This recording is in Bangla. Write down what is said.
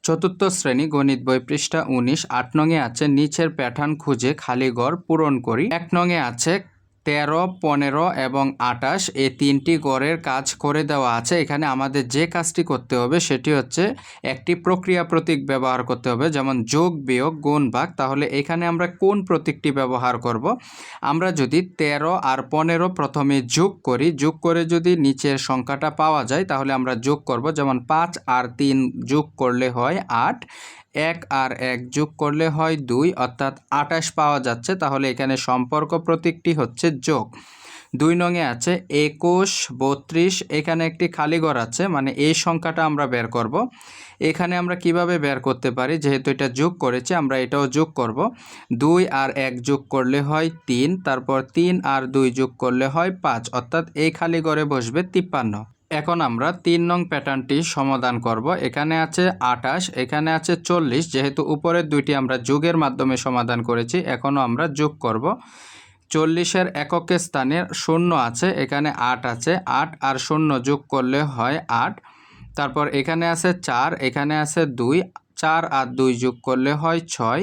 চতুর্থ শ্রেণী গণিত বই পৃষ্ঠা ১৯। ৮ নংয়ে আছে নিচের প্যাটার্ন খুঁজে খালি ঘর পূরণ করি। ১ নংয়ে আছে ১৩, ১৫ এবং ২৮ এই তিনটি গড়ের কাজ করে দেওয়া আছে। এখানে আমাদের যে কাজটি করতে হবে সেটি হচ্ছে একটি প্রক্রিয়া প্রতীক ব্যবহার করতে হবে, যেমন যোগ, বিয়োগ, গুণ, ভাগ। তাহলে এখানে আমরা কোন প্রতীকটি ব্যবহার করব? আমরা যদি ১৩ আর ১৫ প্রথমে যোগ করি, যোগ করে যদি নিচের সংখ্যাটা পাওয়া যায় তাহলে আমরা যোগ করব। যেমন ৫ আর ৩ যোগ করলে হয় ৮, ১ আর ১ যোগ করলে হয় ২, অর্থাৎ ২৮ পাওয়া যাচ্ছে। তাহলে এখানে সম্পর্ক প্রতীকটি হচ্ছে যোগ। ২ নংয়ে আছে ২১, ৩২, এখানে একটি খালি ঘর আছে, মানে এই সংখ্যাটা আমরা বের করব। এখানে আমরা কিভাবে বের করতে পারি? যেহেতু এটা যোগ করেছি আমরা এটাও যোগ করব। ২ আর ১ যোগ করলে হয় ৩, তারপর ৩ আর ২ যোগ করলে হয় ৫, অর্থাৎ এই খালি ঘরে বসবে ৫৩। এখন আমরা ৩ নং প্যাটার্নটি সমাধান করব। এখানে আছে ২৮, এখানে আছে ৪০। যেহেতু উপরের দুইটি আমরা যোগের মাধ্যমে সমাধান করেছি, এখনও আমরা যোগ করব। ৪০-এর এককের স্থানে ০ আছে, এখানে ৮ আছে, ৮ আর ০ যোগ করলে হয় ৮। তারপর এখানে আছে ৪, এখানে আছে ২, ৪ আর ২ যোগ করলে হয় ৬।